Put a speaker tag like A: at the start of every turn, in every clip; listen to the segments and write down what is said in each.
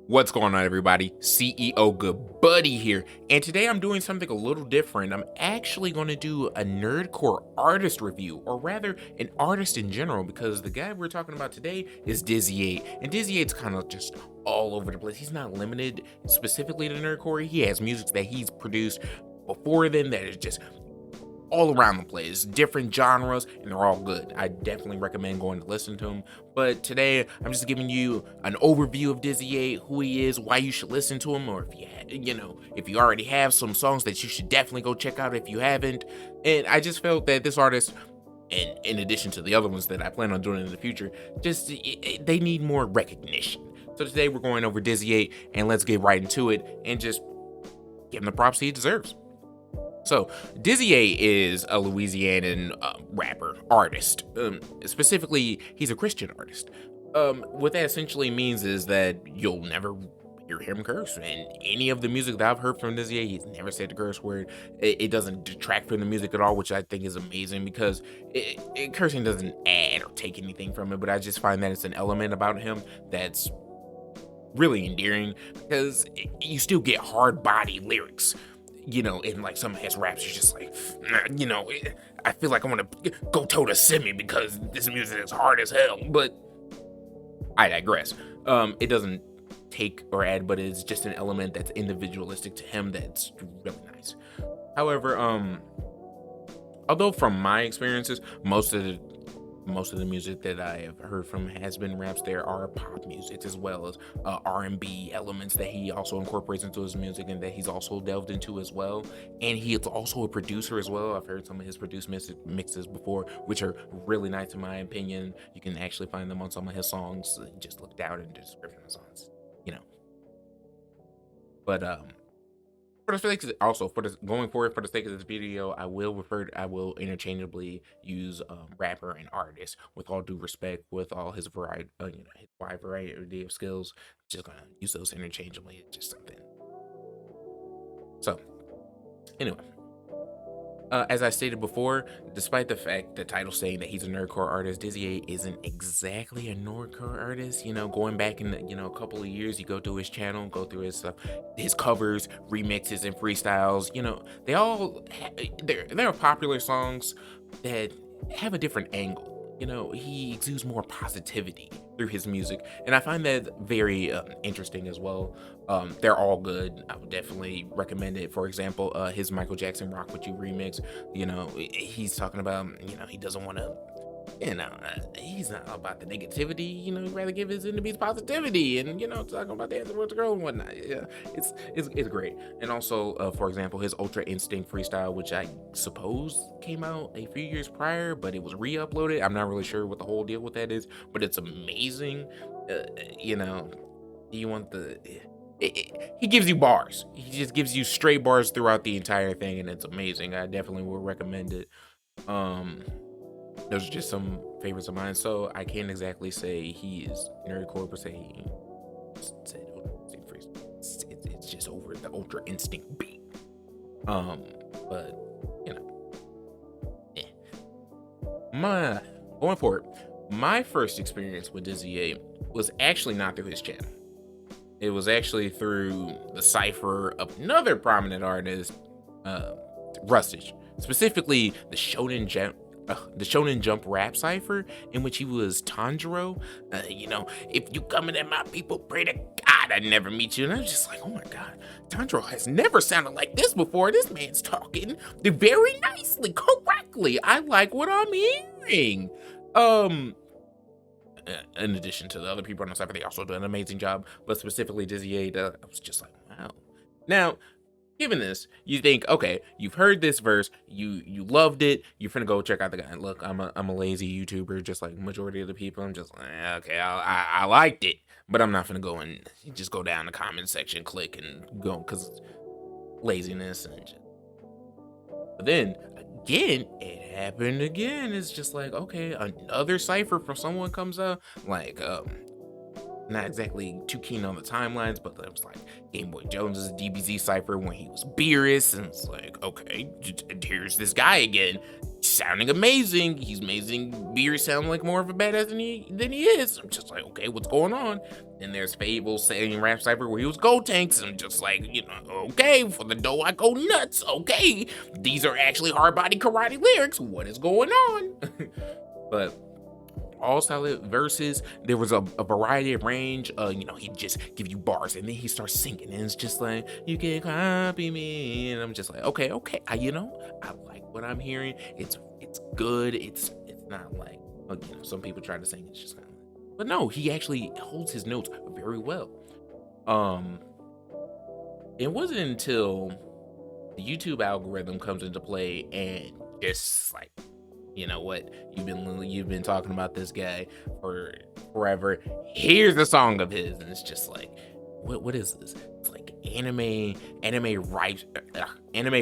A: What's going on, everybody? CEO Good Buddy here, and today I'm doing something a little different. I'm actually going to do a Nerdcore artist review, or rather, an artist in general, because the guy we're talking about today is DizzyEight, and DizzyEight's kind of just all over the place. He's not limited specifically to Nerdcore. He has music that he's produced before then that is just all around the place, different genres, and they're all good. I definitely recommend going to listen to him. But today, I'm just giving you an overview of DizzyEight, who he is, why you should listen to him, or if you already have some songs that you should definitely go check out if you haven't. And I just felt that this artist, and in addition to the other ones that I plan on doing in the future, they need more recognition. So today we're going over DizzyEight, and let's get right into it and just give him the props he deserves. So, DizzyEight is a Louisianan rapper, artist. Specifically, he's a Christian artist. What that essentially means is that you'll never hear him curse. And any of the music that I've heard from DizzyEight, he's never said the curse word. It doesn't detract from the music at all, which I think is amazing because cursing doesn't add or take anything from it. But I just find that it's an element about him that's really endearing because you still get hard body lyrics. In like some of his raps, he's just like, I feel like I want to go toe to Simi because this music is hard as hell. But I digress. It doesn't take or add, but it's just an element that's individualistic to him that's really nice. However, although from my experiences, most of the music that I have heard from has been raps, there are pop music as well as R&B elements that he also incorporates into his music and that he's also delved into as well. And he is also a producer as well. I've heard some of his produced mixes before, which are really nice in my opinion. You can actually find them on some of his songs. Just look down in the description of the songs, But for the sake going forward, for the sake of this video, I will interchangeably use rapper and artist with all due respect, with all his variety, his wide variety of skills. Just gonna use those interchangeably. It's just something. So, anyway. As I stated before, despite the fact the title saying that he's a nerdcore artist, DizzyEight isn't exactly a nerdcore artist. Going back in a couple of years, you go through his channel, go through his stuff, his covers, remixes, and freestyles. They all they're popular songs that have a different angle. He exudes more positivity through his music, and I find that very interesting as well. They're all good. I would definitely recommend it. For example, his Michael Jackson "Rock With You" remix. He's talking about he doesn't want to. He's not about the negativity. He'd rather give his enemies positivity, and talking about dancing with the girl and whatnot. Yeah, it's great. And also, for example, his Ultra Instinct freestyle, which I suppose came out a few years prior, but it was re-uploaded. I'm not really sure what the whole deal with that is, but it's amazing. You want the. He gives you bars. He just gives you straight bars throughout the entire thing, and it's amazing. I definitely would recommend it. Those are just some favorites of mine, so I can't exactly say he is nerdcore per se. It's just over the Ultra Instinct beat. But going forward, my first experience with DizzyEight was actually not through his channel. It was actually through the cipher of another prominent artist, Rustage, specifically the Shonen Jump rap cipher, in which he was Tanjiro. If you coming at my people, pray to God I never meet you. And I was just like, oh my God, Tanjiro has never sounded like this before. This man's talking very nicely, correctly. I like what I'm hearing. In addition to the other people on the cipher, they also do an amazing job. But specifically DizzyEight, I was just like, wow. Now, given this, you think, okay, you've heard this verse, you loved it, you're finna go check out the guy. Look, I'm a lazy YouTuber, just like majority of the people. I'm just like, okay, I liked it, but I'm not finna go and just go down the comment section, click and go, because laziness and just. But then again, it happened again. It's just like, okay, another cipher from someone comes out, like not exactly too keen on the timelines, but it was like Game Boy Jones's DBZ cipher when he was Beerus, and it's like, okay, here's this guy again. sounding amazing. He's amazing. Beer sound like more of a badass than he is. I'm just like, okay, what's going on? And there's Fable saying Rap Cypher where he was Gold Tanks. And I'm just like, okay, for the dough I go nuts. Okay, these are actually hard body karate lyrics. What is going on? But all solid verses. There was a variety of range. He'd just give you bars and then he starts singing and it's just like, you can copy me. And I'm just like, okay. I like what I'm hearing. It's good. It's not like, some people try to sing. It's just kind of, but no, he actually holds his notes very well. It wasn't until the YouTube algorithm comes into play and just like, you know what? You've been talking about this guy for forever. Here's a song of his, and it's just like, what is this? It's like anime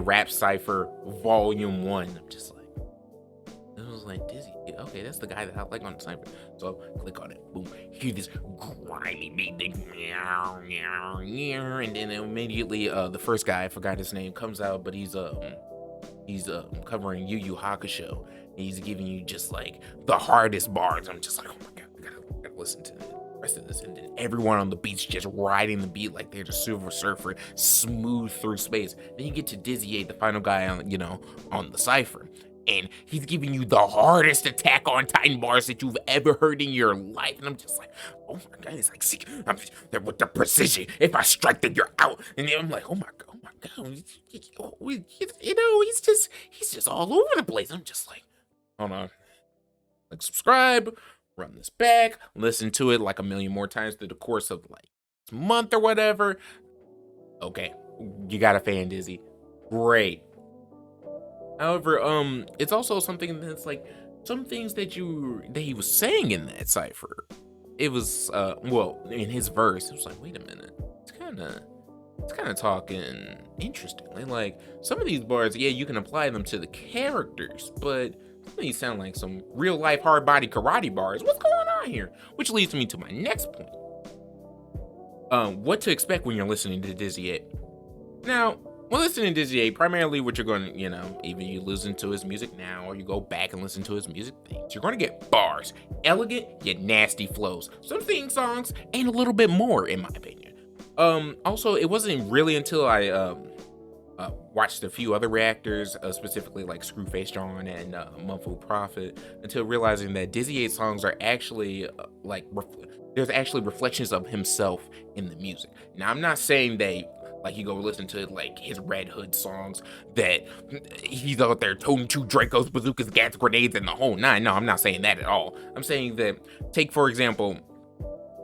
A: rap cipher volume 1. I'm just like, it was like Dizzy. Okay, that's the guy that I like on the cipher. So click on it. Boom. Hear this grimy beat, and then immediately the first guy, I forgot his name, comes out, but he's covering Yu Yu Hakusho. He's giving you just like the hardest bars. I'm just like, oh my god, I gotta listen to the rest of this. And then everyone on the beat's just riding the beat like they're the Silver Surfer, smooth through space. Then you get to DizzyEight, the final guy on the cipher, and he's giving you the hardest Attack on Titan bars that you've ever heard in your life. And I'm just like, oh my god, it's like, see, with the precision, if I strike, then you're out. And then I'm like, oh my god, he's just all over the place. I'm just like, hold on, like, subscribe, run this back, listen to it like a million more times through the course of like a month or whatever. Okay, you got a fan, Dizzy. Great. However, it's also something that's like some things that he was saying in that cipher. It was in his verse, it was like, wait a minute, it's kind of talking interestingly. Like some of these bars, yeah, you can apply them to the characters, but some of these sound like some real life hard body karate bars. What's going on here? Which leads me to my next point. What to expect when you're listening to DizzyEight. Now, when listening to DizzyEight, primarily what you're going to, either you listen to his music now or you go back and listen to his music things, you're going to get bars, elegant yet nasty flows, some sing songs, and a little bit more, in my opinion. Also, it wasn't really until I watched a few other reactors, specifically like Screwface John and Mumfu Prophet, until realizing that DizzyEight songs are actually there's actually reflections of himself in the music. Now, I'm not saying that like you go listen to like his Red Hood songs that he's out there toting 2 Dracos, bazookas, gats, grenades, and the whole 9. No, I'm not saying that at all. I'm saying that, take for example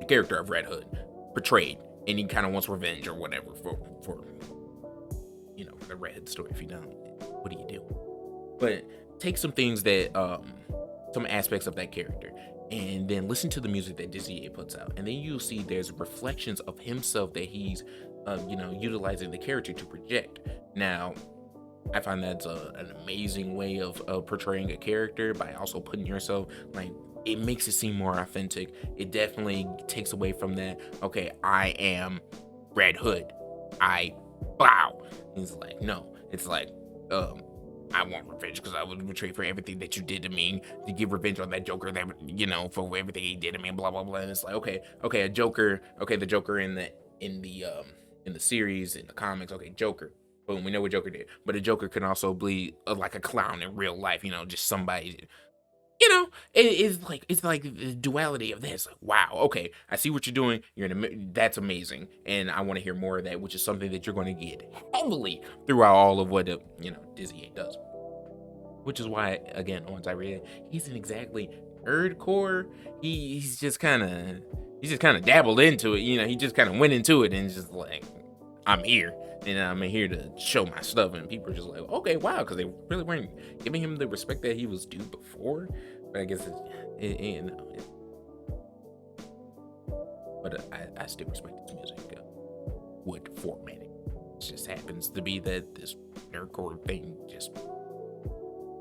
A: the character of Red Hood, betrayed, and he kind of wants revenge or whatever for the Red Hood story. If you don't, what do you do? But take some things that some aspects of that character, and then listen to the music that DizzyEight puts out, and then you'll see there's reflections of himself that he's utilizing the character to project. Now, I find that's an amazing way of portraying a character by also putting yourself, like, it makes it seem more authentic. It definitely takes away from that, okay, I am Red Hood, wow. It's like, no, it's like, I want revenge because I was betrayed for everything that you did to me, to give revenge on that Joker that, for everything he did to me, blah, blah, blah. And it's like, okay, the Joker in the series, in the comics, okay, Joker, boom, we know what Joker did. But a Joker can also be like a clown in real life, just somebody, it's like the duality of this. Like, wow, okay, I see what you're doing. That's amazing, and I want to hear more of that, which is something that you're going to get heavily throughout all of what DizzyEight does. Which is why, again, once I read it, he isn't exactly nerdcore. He's just kind of dabbled into it. He just kind of went into it and just like, I'm here. And I'm here to show my stuff, and people are just like, okay, wow, because they really weren't giving him the respect that he was due before. But I guess I still respect his music. What formatting? It just happens to be that this nerdcore thing just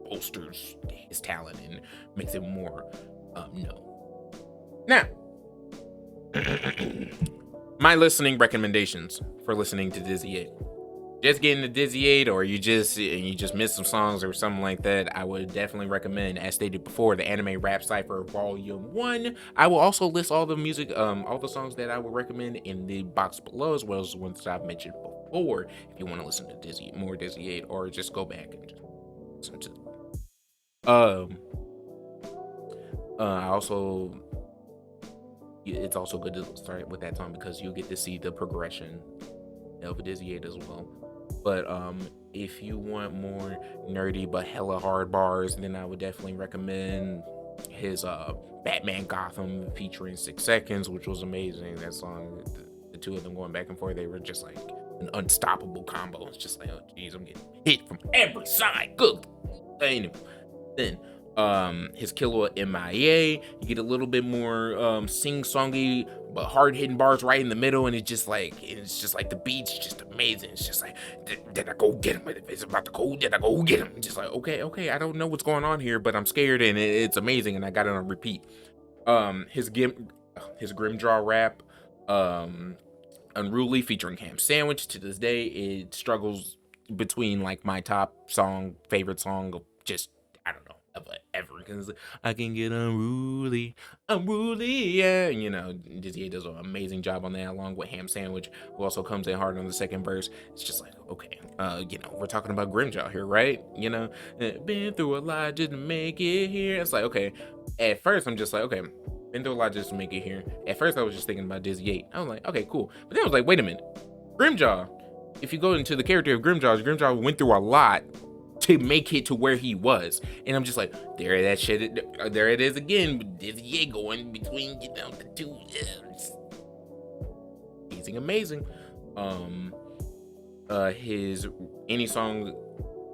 A: bolsters his talent and makes it more known. Now, my listening recommendations for listening to DizzyEight. just getting the DizzyEight, or you just missed some songs or something like that, I would definitely recommend, as stated before, the Anime Rap Cypher Volume 1. I will also list all the music, all the songs that I would recommend in the box below, as well as the ones that I've mentioned before, if you want to listen to more DizzyEight, or just go back and just listen to. I also, it's also good to start with that song because you'll get to see the progression of DizzyEight as well. But if you want more nerdy but hella hard bars, then I would definitely recommend his Batman Gotham featuring 6 Seconds, which was amazing. That song, the two of them going back and forth, they were just like an unstoppable combo. It's just like, oh geez, I'm getting hit from every side. Good. Anyway, then his Killer MIA, you get a little bit more sing-songy but hard-hitting bars right in the middle, and it's just like the beat's just amazing. It's just like, did I go get him? It's about to go, did I go get him? Just like, okay, I don't know what's going on here, but I'm scared, and it's amazing, and I got it on repeat. His Grimjaw rap, Unruly featuring Ham Sandwich, to this day it struggles between like my top favorite song of just, I don't know, ever, because I can get unruly, yeah. And, you know, DizzyEight does an amazing job on that, along with Ham Sandwich, who also comes in hard on the second verse. It's just like, okay, you know, we're talking about Grimjaw here, right? You know, been through a lot just to make it here. It's like, okay, at first I'm just like, okay, been through a lot just to make it here. At first I was just thinking about DizzyEight. I was like, okay, cool. But then I was like, wait a minute, Grimjaw. If you go into the character of Grimjaw went through a lot to make it to where he was, and I'm just like, there it is again. DizzyEight going between, you know, the two. Amazing. His any song,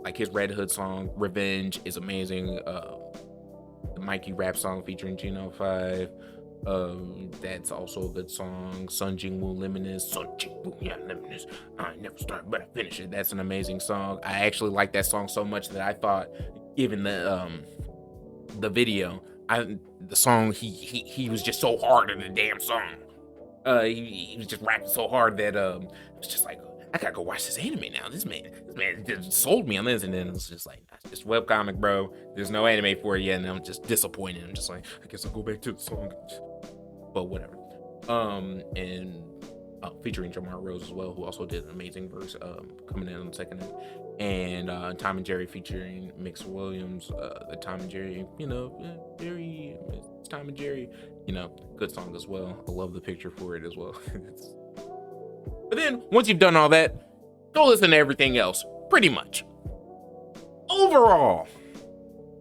A: like his Red Hood song Revenge, is amazing. The Mikey rap song featuring Geno 5, that's also a good song. Sunjing Wu Limitless, I never start but I finish it. That's an amazing song. I actually like that song so much that I thought, given the video, the song, he was just so hard in the damn song. He was just rapping so hard that it's just like, I gotta go watch this anime now. This man just sold me on this, and then it's just like, that's just webcomic, bro. There's no anime for it yet, and I'm just disappointed. I'm just like, I guess I'll go back to the song, but whatever. And featuring Jamar Rose as well, who also did an amazing verse, coming in on the second end. And Tom and Jerry featuring Mix Williams, the Tom and Jerry, you know, Jerry, it's Tom and Jerry, you know, good song as well. I love the picture for it as well. But then, once you've done all that, go listen to everything else, pretty much. Overall,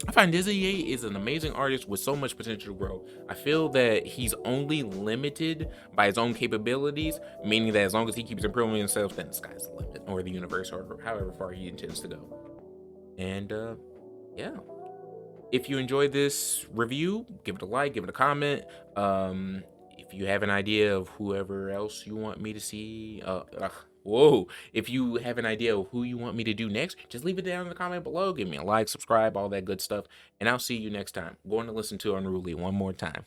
A: I find DizzyEight is an amazing artist with so much potential to grow. I feel that he's only limited by his own capabilities, meaning that as long as he keeps improving himself, then the sky's the limit, or the universe, or however far he intends to go. And, yeah. If you enjoyed this review, give it a like, give it a comment. If you have an idea of whoever else you want me to see, if you have an idea of who you want me to do next, just leave it down in the comment below. Give me a like, subscribe, all that good stuff, and I'll see you next time. I'm going to listen to Unruly one more time.